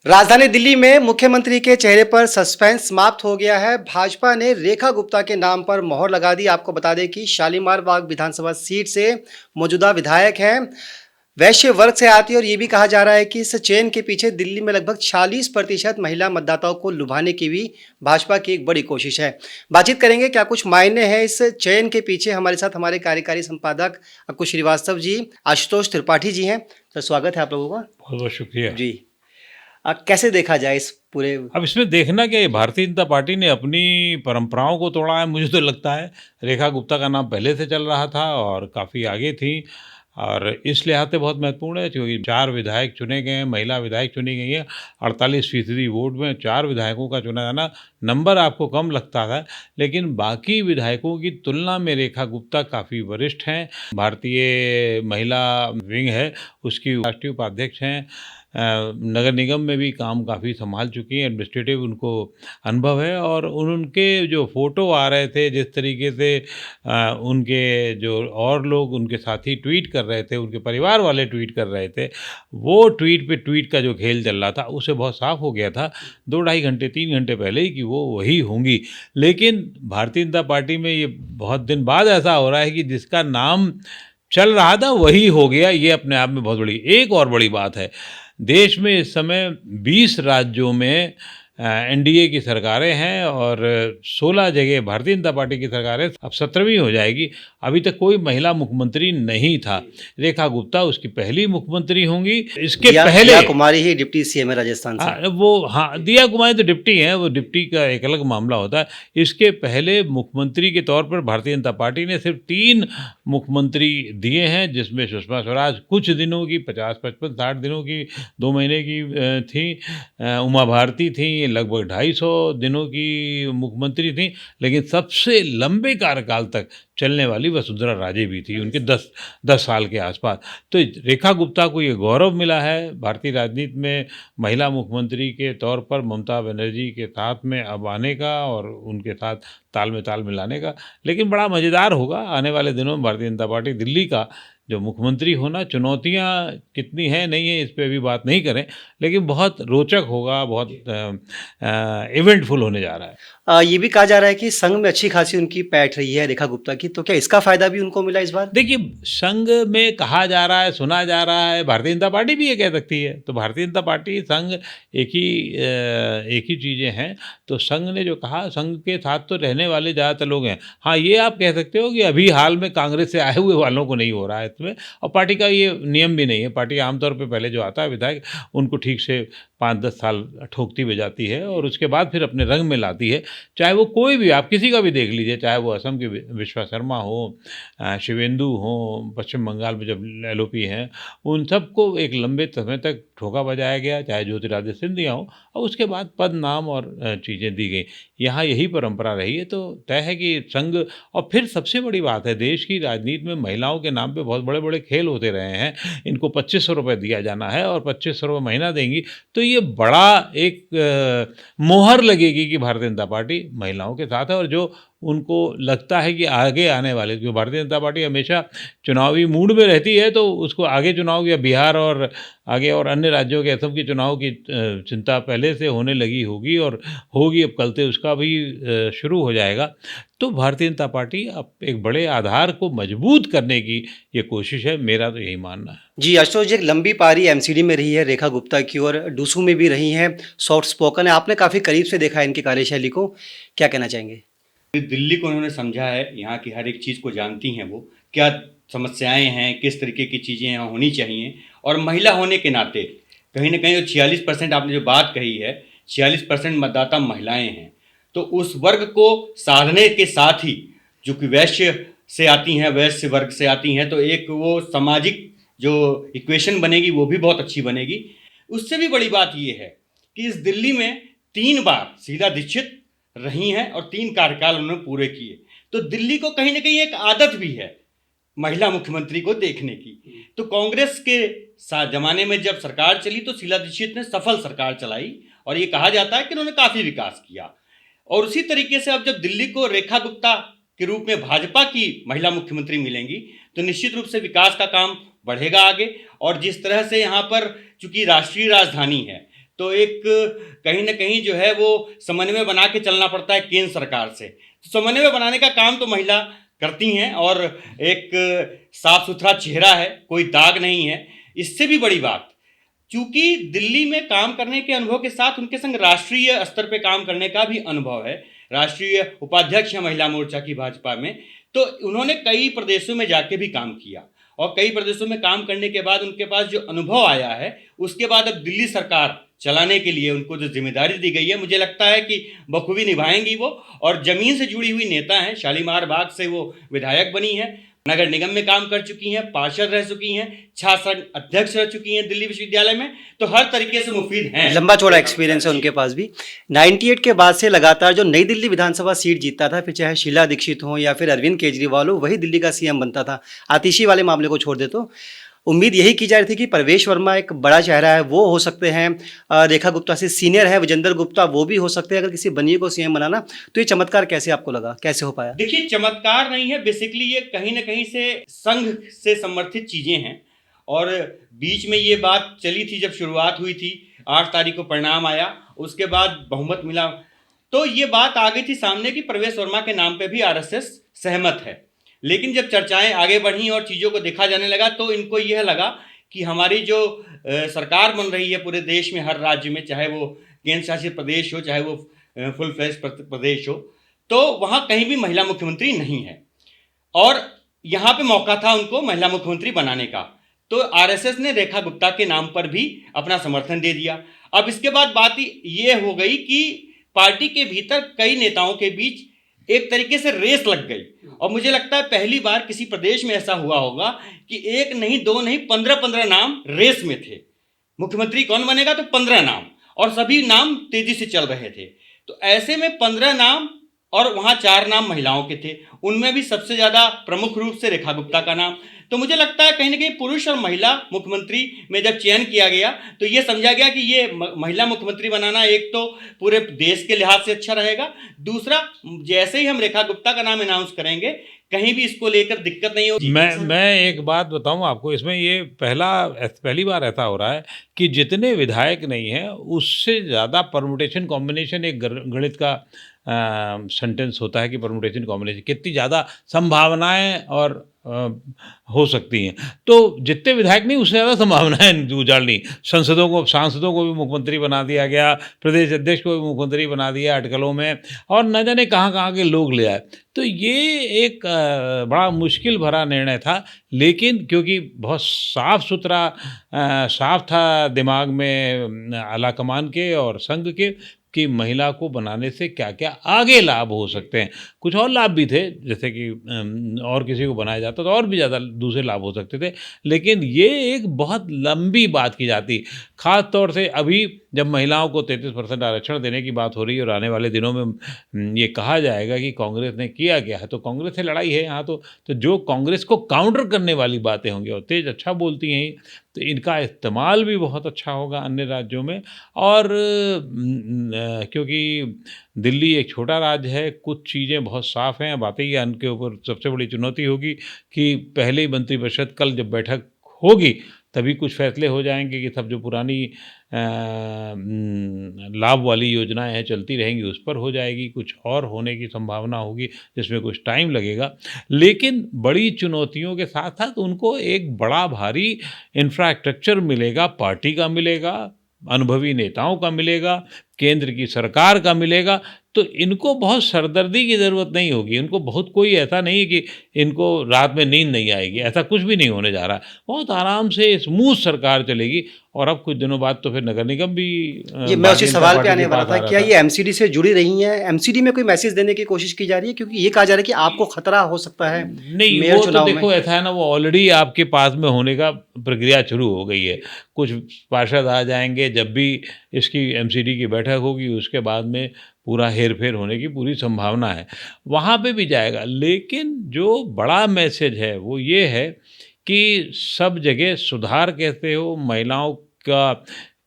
राजधानी दिल्ली में मुख्यमंत्री के चेहरे पर सस्पेंस समाप्त हो गया है। भाजपा ने रेखा गुप्ता के नाम पर मोहर लगा दी। आपको बता दें कि शालीमार बाग विधानसभा सीट से मौजूदा विधायक हैं, वैश्य वर्ग से आती है और ये भी कहा जा रहा है कि इस चयन के पीछे दिल्ली में लगभग 40% महिला मतदाताओं को लुभाने की भी भाजपा की एक बड़ी कोशिश है। बातचीत करेंगे क्या कुछ मायने हैं इस चयन के पीछे। हमारे साथ हमारे कार्यकारी संपादक अंकुश श्रीवास्तव जी, आशुतोष त्रिपाठी जी हैं। तो स्वागत है आप लोगों का। बहुत बहुत शुक्रिया जी, कैसे देखा जाए इस पूरे। अब इसमें देखना क्या है, भारतीय जनता पार्टी ने अपनी परंपराओं को तोड़ा है। मुझे तो लगता है रेखा गुप्ता का नाम पहले से चल रहा था और काफ़ी आगे थी, और इस लिहाज से बहुत महत्वपूर्ण है क्योंकि 4 विधायक चुने गए हैं, महिला विधायक चुनी गई हैं। 48% वोट में 4 विधायकों का चुना जाना, नंबर आपको कम लगता था, लेकिन बाकी विधायकों की तुलना में रेखा गुप्ता काफ़ी वरिष्ठ हैं। भारतीय महिला विंग है उसकी राष्ट्रीय उपाध्यक्ष हैं। नगर निगम में भी काम काफ़ी संभाल चुकी हैं, एडमिनिस्ट्रेटिव उनको अनुभव है। और उनके जो फ़ोटो आ रहे थे, जिस तरीके से उनके जो और लोग उनके साथी ट्वीट कर रहे थे, उनके परिवार वाले ट्वीट कर रहे थे, वो ट्वीट पे ट्वीट का जो खेल चल रहा था उससे बहुत साफ हो गया था 2 ढाई घंटे 3 घंटे पहले ही कि वो वही होंगी। लेकिन भारतीय जनता पार्टी में ये बहुत दिन बाद ऐसा हो रहा है कि जिसका नाम चल रहा था वही हो गया। ये अपने आप में बहुत बड़ी एक और बड़ी बात है। देश में इस समय 20 राज्यों में एनडीए की सरकारें हैं और 16 जगह भारतीय जनता पार्टी की सरकारें। अब 17वीं हो जाएगी। अभी तक कोई महिला मुख्यमंत्री नहीं था। रेखा गुप्ता उसकी पहली मुख्यमंत्री होंगी। इसके पहले दिया कुमारी ही डिप्टी सीएम है राजस्थान से। दिया कुमारी तो डिप्टी हैं, वो डिप्टी का एक अलग मामला होता है। इसके पहले मुख्यमंत्री के तौर पर भारतीय जनता पार्टी ने सिर्फ 3 मुख्यमंत्री दिए हैं, जिसमें सुषमा स्वराज कुछ दिनों की 50, 55, 60 दिनों की 2 महीने की थी। उमा भारती थी, लगभग 250 दिनों की मुख्यमंत्री थी। लेकिन सबसे लंबे कार्यकाल तक चलने वाली वसुंधरा राजे भी थी, उनके 10 साल के आसपास। तो रेखा गुप्ता को ये गौरव मिला है भारतीय राजनीति में महिला मुख्यमंत्री के तौर पर ममता बनर्जी के साथ में अब आने का और उनके साथ ताल में ताल मिलाने का। लेकिन बड़ा मज़ेदार होगा आने वाले दिनों में भारतीय जनता पार्टी दिल्ली का जो मुख्यमंत्री होना। चुनौतियां कितनी हैं नहीं है इस पे अभी बात नहीं करें, लेकिन बहुत रोचक होगा, बहुत इवेंटफुल होने जा रहा है। ये भी कहा जा रहा है कि संघ में अच्छी खासी उनकी पैठ रही है रेखा गुप्ता की, तो क्या इसका फायदा भी उनको मिला इस बार? देखिए, संघ में कहा जा रहा है, सुना जा रहा है, भारतीय जनता पार्टी भी ये कह सकती है। तो भारतीय जनता पार्टी संघ एक ही चीज़ें हैं। तो संघ ने जो कहा, संघ के साथ तो रहने वाले ज़्यादातर लोग हैं। हाँ, ये आप कह सकते हो कि अभी हाल में कांग्रेस से आए हुए वालों को नहीं हो रहा है इसमें, और पार्टी का ये नियम भी नहीं है। पार्टी आमतौर पर पहले जो आता है विधायक, उनको ठीक से 5-10 साल ठोकती बजाती है और उसके बाद फिर अपने रंग में लाती है। चाहे वो कोई भी, आप किसी का भी देख लीजिए, चाहे वो असम के विश्वा शर्मा हो, शिवेंदु हो, पश्चिम बंगाल में जब एलओपी हैं, उन सबको एक लंबे समय तक ठोका बजाया गया, चाहे ज्योतिरादित्य सिंधिया हो, और उसके बाद पद, नाम और चीज़ें दी गई। यहाँ यही परंपरा रही है। तो तय है कि संघ, और फिर सबसे बड़ी बात है, देश की राजनीति में महिलाओं के नाम पे बहुत बड़े बड़े खेल होते रहे हैं। इनको 2500 रुपये दिया जाना है और 2500 रुपये महीना देंगी, तो ये बड़ा एक मोहर लगेगी कि भारतीय जनता पार्टी महिलाओं के साथ है। और जो उनको लगता है कि आगे आने वाले, जो भारतीय जनता पार्टी हमेशा चुनावी मूड में रहती है, तो उसको आगे चुनाव या बिहार और आगे और अन्य राज्यों के असम के चुनाव की चिंता पहले से होने लगी होगी और होगी। अब कल से उसका भी शुरू हो जाएगा। तो भारतीय जनता पार्टी अब एक बड़े आधार को मजबूत करने की ये कोशिश है, मेरा तो यही मानना है। जी आशुतोष जी, एक लंबी पारी एमसीडी में रही है रेखा गुप्ता की और डूसू में भी रही हैं, सॉफ्ट स्पोकन है। आपने काफ़ी करीब से देखा है इनकी कार्यशैली को, क्या कहना चाहेंगे? दिल्ली को उन्होंने समझा है, यहाँ की हर एक चीज़ को जानती हैं वो, क्या समस्याएं हैं, किस तरीके की चीज़ें यहाँ होनी चाहिए। और महिला होने के नाते कहीं ना कहीं 46% आपने जो बात कही है, 46% मतदाता महिलाएं हैं। तो उस वर्ग को साधने के साथ ही, जो कि वैश्य से आती हैं, वैश्य वर्ग से आती हैं, तो एक वो सामाजिक जो इक्वेशन बनेगी वो भी बहुत अच्छी बनेगी। उससे भी बड़ी बात ये है कि इस दिल्ली में 3 बार शीला दीक्षित रही हैं और 3 कार्यकाल उन्होंने पूरे किए। तो दिल्ली को कहीं ना कहीं एक आदत भी है महिला मुख्यमंत्री को देखने की। तो कांग्रेस के जमाने में जब सरकार चली तो शीला दीक्षित ने सफल सरकार चलाई और ये कहा जाता है कि उन्होंने काफ़ी विकास किया। और उसी तरीके से अब जब दिल्ली को रेखा गुप्ता के रूप में भाजपा की महिला मुख्यमंत्री मिलेंगी तो निश्चित रूप से विकास का काम बढ़ेगा आगे। और जिस तरह से यहाँ पर चूंकि राष्ट्रीय राजधानी है तो एक कहीं ना कहीं जो है वो समन्वय बना के चलना पड़ता है केंद्र सरकार से। तो समन्वय बनाने का काम तो महिला करती हैं, और एक साफ सुथरा चेहरा है, कोई दाग नहीं है। इससे भी बड़ी बात, चूंकि दिल्ली में काम करने के अनुभव के साथ उनके संग राष्ट्रीय स्तर पे काम करने का भी अनुभव है। राष्ट्रीय उपाध्यक्ष है महिला मोर्चा की भाजपा में, तो उन्होंने कई प्रदेशों में जाके भी काम किया, और कई प्रदेशों में काम करने के बाद उनके पास जो अनुभव आया है, उसके बाद अब दिल्ली सरकार चलाने के लिए उनको जो जिम्मेदारी दी गई है, मुझे लगता है कि बखूबी निभाएंगी वो। और जमीन से जुड़ी हुई नेता हैं, शालीमार बाग से वो विधायक बनी है, नगर निगम में काम कर चुकी हैं, पार्षद रह चुकी हैं, छात्र संघ अध्यक्ष रह चुकी हैं दिल्ली विश्वविद्यालय में, तो हर तरीके से मुफीद हैं। लंबा चौड़ा एक्सपीरियंस है उनके पास भी। 98 के बाद से लगातार जो नई दिल्ली विधानसभा सीट जीतता था, फिर चाहे शीला दीक्षित हो या फिर अरविंद केजरीवाल हो, वही दिल्ली का सीएम बनता था। आतिशी वाले मामले को छोड़ दे तो उम्मीद यही की जा रही थी कि प्रवेश वर्मा एक बड़ा चेहरा है, वो हो सकते हैं, रेखा गुप्ता से सीनियर है विजेंद्र गुप्ता, वो भी हो सकते हैं। अगर किसी बनिए को सीएम बनाना, तो ये चमत्कार कैसे आपको लगा, कैसे हो पाया? देखिए, चमत्कार नहीं है, बेसिकली ये कहीं ना कहीं से संघ से समर्थित चीजें हैं। और बीच में ये बात चली थी, जब शुरुआत हुई थी, 8 तारीख को परिणाम आया, उसके बाद बहुमत मिला, तो ये बात आ गई थी सामने कि प्रवेश वर्मा के नाम पे भी आरएसएस सहमत है। लेकिन जब चर्चाएं आगे बढ़ी और चीज़ों को देखा जाने लगा, तो इनको यह लगा कि हमारी जो सरकार बन रही है पूरे देश में, हर राज्य में, चाहे वो केंद्र शासित प्रदेश हो, चाहे वो फुल फ्लेज प्रदेश हो, तो वहाँ कहीं भी महिला मुख्यमंत्री नहीं है, और यहाँ पे मौका था उनको महिला मुख्यमंत्री बनाने का। तो आरएसएस ने रेखा गुप्ता के नाम पर भी अपना समर्थन दे दिया। अब इसके बाद बात ये हो गई कि पार्टी के भीतर कई नेताओं के बीच एक तरीके से रेस लग गई, और मुझे लगता है पहली बार किसी प्रदेश में ऐसा हुआ होगा कि एक नहीं, दो नहीं, 15-15 नाम रेस में थे। मुख्यमंत्री कौन बनेगा, तो 15 नाम, और सभी नाम तेजी से चल रहे थे। तो ऐसे में 15 नाम, और वहाँ 4 नाम महिलाओं के थे, उनमें भी सबसे ज्यादा प्रमुख रूप से रेखा गुप्ता का नाम। तो मुझे लगता है कहीं ना कहीं पुरुष और महिला मुख्यमंत्री में जब चयन किया गया, तो ये समझा गया कि ये महिला मुख्यमंत्री बनाना एक तो पूरे देश के लिहाज से अच्छा रहेगा, दूसरा जैसे ही हम रेखा गुप्ता का नाम अनाउंस करेंगे, कहीं भी इसको लेकर दिक्कत नहीं होगी। मैं एक बात बताऊं आपको, इसमें ये पहली बार ऐसा हो रहा है कि जितने विधायक नहीं हैं, उससे ज़्यादा परमुटेशन कॉम्बिनेशन, एक गणित का सेंटेंस होता है कि परमुटेशन कॉम्बिनेशन, कितनी ज़्यादा संभावनाएं और हो सकती हैं। तो जितने विधायक नहीं, उससे ज़्यादा संभावनाएं उजाड़नी। सांसदों को भी मुख्यमंत्री बना दिया गया, प्रदेश अध्यक्ष को भी मुख्यमंत्री बना दिया अटकलों में, और न जाने कहाँ कहाँ के लोग ले आए। तो ये एक बड़ा मुश्किल भरा निर्णय था, लेकिन क्योंकि बहुत साफ सुथरा साफ था दिमाग में आलाकमान के और संघ के कि महिला को बनाने से क्या क्या आगे लाभ हो सकते हैं। कुछ और लाभ भी थे, जैसे कि और किसी को बनाया जाता तो और भी ज़्यादा दूसरे लाभ हो सकते थे, लेकिन ये एक बहुत लंबी बात की जाती। ख़ास तौर से अभी जब महिलाओं को 33% आरक्षण देने की बात हो रही है, और आने वाले दिनों में ये कहा जाएगा कि कांग्रेस ने किया क्या है, तो कांग्रेस से लड़ाई है यहाँ। तो जो कांग्रेस को काउंटर करने वाली बातें होंगी, और तेज अच्छा बोलती हैं, तो इनका इस्तेमाल भी बहुत अच्छा होगा अन्य राज्यों में। और क्योंकि दिल्ली एक छोटा राज्य है, कुछ चीज़ें बहुत साफ़ हैं। बातें ही उनके ऊपर सबसे बड़ी चुनौती होगी कि पहले ही मंत्रिपरिषद कल जब बैठक होगी, तभी कुछ फैसले हो जाएंगे कि सब जो पुरानी लाभ वाली योजनाएं हैं चलती रहेंगी, उस पर हो जाएगी। कुछ और होने की संभावना होगी, जिसमें कुछ टाइम लगेगा। लेकिन बड़ी चुनौतियों के साथ साथ उनको एक बड़ा भारी इंफ्रास्ट्रक्चर मिलेगा, पार्टी का मिलेगा, अनुभवी नेताओं का मिलेगा, केंद्र की सरकार का मिलेगा। तो इनको बहुत सरदर्दी की ज़रूरत नहीं होगी। इनको बहुत कोई ऐसा नहीं है कि इनको रात में नींद नहीं आएगी, ऐसा कुछ भी नहीं होने जा रहा। बहुत आराम से स्मूथ सरकार चलेगी। और अब कुछ दिनों बाद तो फिर नगर निगम भी ये मैं उसी सवाल पे आने वाला था, क्या ये एमसीडी से जुड़ी रही हैं? एमसीडी में कोई मैसेज देने की कोशिश की जा रही है? क्योंकि ये कहा जा रहा है कि आपको खतरा हो सकता है नहीं, मेयर वो तो चुनाव देखो में। ऐसा है ना, वो ऑलरेडी आपके पास में होने का प्रक्रिया शुरू हो गई है। कुछ पार्षद आ जाएंगे, जब भी इसकी एमसीडी की बैठक होगी, उसके बाद में पूरा हेर फेर होने की पूरी संभावना है, वहाँ पे भी जाएगा। लेकिन जो बड़ा मैसेज है वो ये है कि सब जगह सुधार कहते हो, महिलाओं का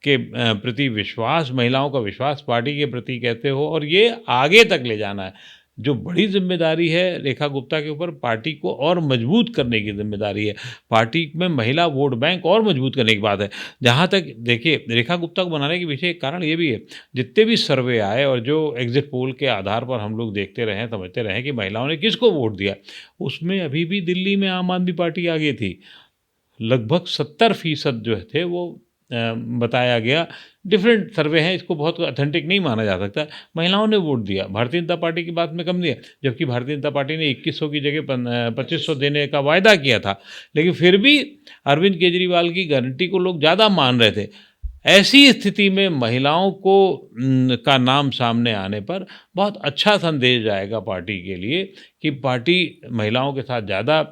के प्रति विश्वास, महिलाओं का विश्वास पार्टी के प्रति कहते हो, और ये आगे तक ले जाना है। जो बड़ी जिम्मेदारी है रेखा गुप्ता के ऊपर, पार्टी को और मजबूत करने की जिम्मेदारी है, पार्टी में महिला वोट बैंक और मजबूत करने की बात है। जहाँ तक देखिए रेखा गुप्ता को बनाने के पीछे एक कारण ये भी है, जितने भी सर्वे आए और जो एग्जिट पोल के आधार पर हम लोग देखते रहे, समझते रहे कि महिलाओं ने किसको वोट दिया, उसमें अभी भी दिल्ली में आम आदमी पार्टी आगे थी। लगभग 70% जो थे वो बताया गया। डिफरेंट सर्वे हैं, इसको बहुत ऑथेंटिक नहीं माना जा सकता। महिलाओं ने वोट दिया, भारतीय जनता पार्टी की बात में कम दिया, जबकि भारतीय जनता पार्टी ने 2100 की जगह 2500 देने का वायदा किया था, लेकिन फिर भी अरविंद केजरीवाल की गारंटी को लोग ज़्यादा मान रहे थे। ऐसी स्थिति में महिलाओं को का नाम सामने आने पर बहुत अच्छा संदेश जाएगा पार्टी के लिए कि पार्टी महिलाओं के साथ ज़्यादा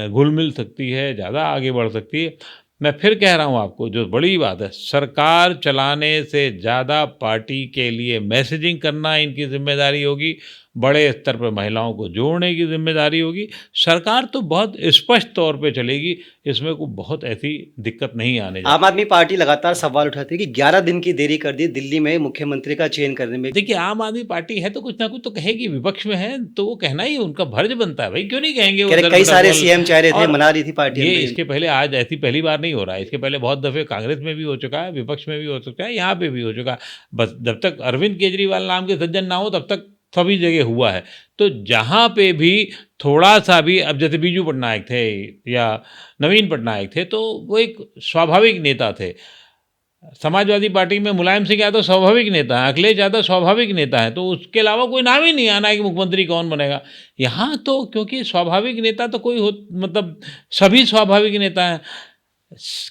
घुल मिल सकती है, ज़्यादा आगे बढ़ सकती है। मैं फिर कह रहा हूँ आपको, जो बड़ी बात है, सरकार चलाने से ज़्यादा पार्टी के लिए मैसेजिंग करना इनकी जिम्मेदारी होगी, बड़े स्तर पर महिलाओं को जोड़ने की जिम्मेदारी होगी। सरकार तो बहुत स्पष्ट तौर पे चलेगी, इसमें कोई बहुत ऐसी दिक्कत नहीं आने आम आदमी पार्टी लगातार सवाल उठाती है कि 11 दिन की देरी कर दी दिल्ली में मुख्यमंत्री का चयन करने में। देखिए, आम आदमी पार्टी है तो कुछ ना कुछ तो कहेगी, विपक्ष में है तो वो कहना ही उनका फर्ज बनता है भाई, क्यों नहीं कहेंगे वो। कह रहे कई सारे सीएम चाह रहे थे, और मना रही थी पार्टी। ये इसके पहले आज ऐसी पहली बार नहीं हो रहा है, इसके पहले बहुत दफ़े कांग्रेस में भी हो चुका है, विपक्ष में भी हो चुका है, यहाँ पे भी हो चुका है। बस जब तक अरविंद केजरीवाल नाम के सज्जन ना हो तब तक सभी जगह हुआ है। तो जहाँ पे भी थोड़ा सा भी, अब जैसे बीजू पटनायक थे या नवीन पटनायक थे तो वो एक स्वाभाविक नेता थे। समाजवादी पार्टी में मुलायम सिंह यादव स्वाभाविक नेता है, अखिलेश यादव स्वाभाविक नेता है, तो उसके अलावा कोई नाम ही नहीं आना है कि मुख्यमंत्री कौन बनेगा। यहाँ तो क्योंकि स्वाभाविक नेता तो कोई हो, मतलब सभी स्वाभाविक नेता हैं,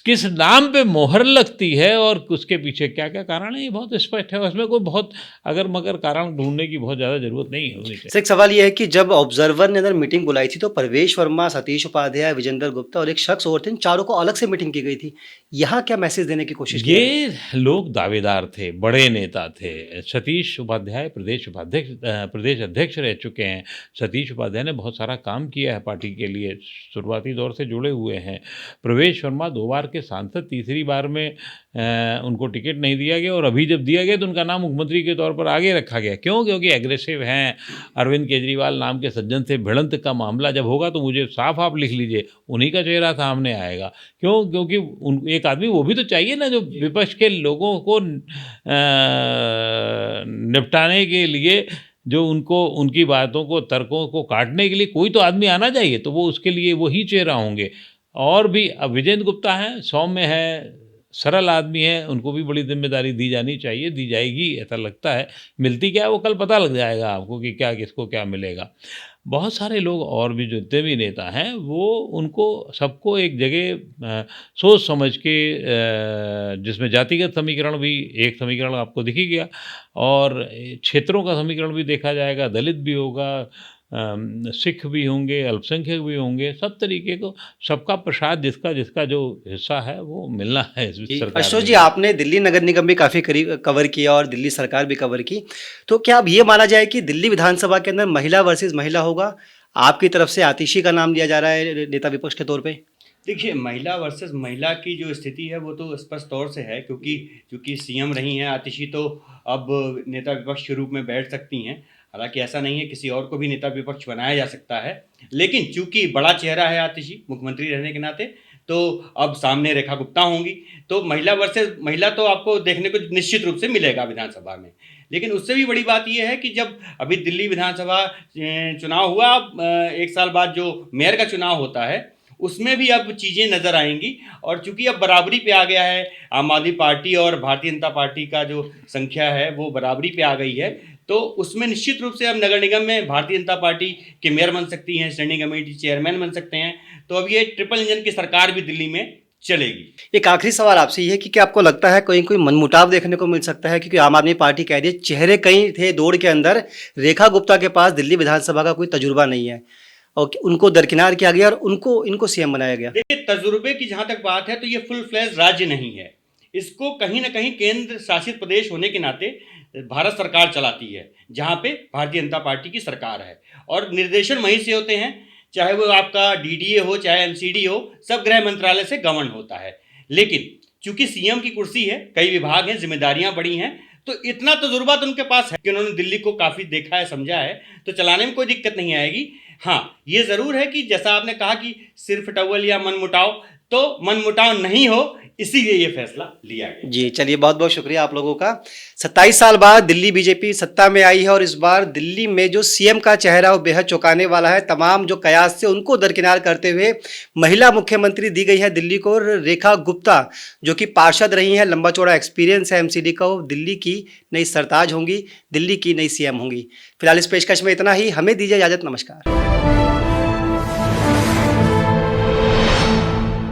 किस नाम पे मोहर लगती है और उसके पीछे क्या क्या कारण है ये बहुत स्पष्ट है। उसमें कोई बहुत अगर मगर कारण ढूंढने की बहुत ज़्यादा जरूरत नहीं है। सर, एक सवाल ये है कि जब ऑब्जर्वर ने अंदर मीटिंग बुलाई थी तो परवेश वर्मा, सतीश उपाध्याय, विजेंद्र गुप्ता और एक शख्स और थे, इन चारों को अलग से मीटिंग की गई थी। यहाँ क्या मैसेज देने की कोशिश की? ये लोग दावेदार थे, बड़े नेता थे। सतीश उपाध्याय प्रदेश अध्यक्ष रह चुके हैं। सतीश उपाध्याय ने बहुत सारा काम किया है पार्टी के लिए, शुरुआती दौर से जुड़े हुए हैं। प्रवेश वर्मा 2 बार के सांसद, तीसरी बार में उनको टिकट नहीं दिया गया और अभी जब दिया गया तो उनका नाम मुख्यमंत्री के तौर पर आगे रखा गया। क्यों? क्योंकि एग्रेसिव हैं। अरविंद केजरीवाल नाम के सज्जन से भिड़ंत का मामला जब होगा तो मुझे साफ आप लिख लीजिए, उन्हीं का चेहरा सामने आएगा। क्यों? क्योंकि एक आदमी वो भी तो चाहिए ना जो विपक्ष के लोगों को निपटाने के लिए, जो उनको उनकी बातों को, तर्कों को काटने के लिए कोई तो आदमी आना चाहिए, तो वो उसके लिए वही चेहरा होंगे। और भी अब विजेंद्र गुप्ता हैं, सौम्य है, सरल आदमी है, उनको भी बड़ी जिम्मेदारी दी जानी चाहिए, दी जाएगी ऐसा लगता है। मिलती क्या है वो कल पता लग जाएगा आपको कि क्या किसको क्या मिलेगा। बहुत सारे लोग और भी जो जितने भी नेता हैं वो उनको सबको एक जगह सोच समझ के, जिसमें जातिगत समीकरण भी एक समीकरण आपको दिख ही गया और क्षेत्रों का समीकरण भी देखा जाएगा, दलित भी होगा, सिख भी होंगे, अल्पसंख्यक भी होंगे, सब तरीके को, सबका प्रसाद जिसका जिसका जो हिस्सा है वो मिलना है इस सरकार अशोक में। जी, आपने दिल्ली नगर निगम भी काफ़ी करीब कवर किया और दिल्ली सरकार भी कवर की, तो क्या अब ये माना जाए कि दिल्ली विधानसभा के अंदर महिला वर्सेस महिला होगा? आपकी तरफ से आतिशी का नाम दिया जा रहा है नेता विपक्ष के तौर पे। देखिए, महिला वर्सेस महिला की जो स्थिति है वो तो स्पष्ट तौर से है, क्योंकि सीएम रही हैं आतिशी, तो अब नेता विपक्ष के रूप में बैठ सकती हैं। हालांकि ऐसा नहीं है, किसी और को भी नेता विपक्ष बनाया जा सकता है, लेकिन चूंकि बड़ा चेहरा है आतिशी मुख्यमंत्री रहने के नाते, तो अब सामने रेखा गुप्ता होंगी, तो महिला वर्सेस महिला तो आपको देखने को निश्चित रूप से मिलेगा विधानसभा में। लेकिन उससे भी बड़ी बात यह है कि जब अभी दिल्ली विधानसभा चुनाव हुआ, अब 1 साल बाद जो मेयर का चुनाव होता है उसमें भी अब चीज़ें नज़र आएंगी। और चूंकि अब बराबरी पे आ गया है, आम आदमी पार्टी और भारतीय जनता पार्टी का जो संख्या है वो बराबरी पे आ गई है, तो उसमें निश्चित रूप से अब नगर निगम में भारतीय जनता पार्टी के मेयर बन सकती हैं, स्टैंडिंग कमेटी चेयरमैन बन सकते हैं। तो अब ये ट्रिपल इंजन की सरकार भी दिल्ली में चलेगी। एक आखिरी सवाल आपसे ये है कि क्या आपको लगता है कोई मनमुटाव देखने को मिल सकता है? क्योंकि आम आदमी पार्टी कह रही है चेहरे कई थे दौड़ के अंदर, रेखा गुप्ता के पास दिल्ली विधानसभा का कोई तजुर्बा नहीं है और उनको दरकिनार किया गया और इनको सीएम बनाया गया। देखिए, तजुर्बे की जहां तक बात है तो ये फुल फ्लैश राज्य नहीं है, इसको कहीं ना कहीं केंद्र शासित प्रदेश होने के नाते भारत सरकार चलाती है, जहां पे भारतीय जनता पार्टी की सरकार है और निर्देशन वहीं से होते हैं, चाहे वो आपका डीडीए हो चाहे एमसीडी हो, सब गृह मंत्रालय से गवर्न होता है। लेकिन चूंकि सीएम की कुर्सी है, कई विभाग हैं, जिम्मेदारियां बड़ी हैं, तो इतना तजुर्बा तो उनके पास है कि उन्होंने दिल्ली को काफ़ी देखा है, समझा है, तो चलाने में कोई दिक्कत नहीं आएगी। हाँ, ये ज़रूर है कि जैसा आपने कहा कि सिर्फ टवल या मनमुटाव, तो मनमुटाव नहीं हो, इसीलिए ये फैसला लिया गया। जी, चलिए बहुत बहुत शुक्रिया आप लोगों का। 27 साल बाद दिल्ली बीजेपी सत्ता में आई है और इस बार दिल्ली में जो सीएम का चेहरा वो बेहद चौंकाने वाला है। तमाम जो कयास थे उनको दरकिनार करते हुए महिला मुख्यमंत्री दी गई है दिल्ली को। और रेखा गुप्ता जो कि पार्षद रही हैं, लंबा चौड़ा एक्सपीरियंस है एमसीडी का, वो दिल्ली की नई सरताज होंगी, दिल्ली की नई सीएम होंगी। फिलहाल इस पेशकश में इतना ही, हमें दीजिए इजाज़त, नमस्कार।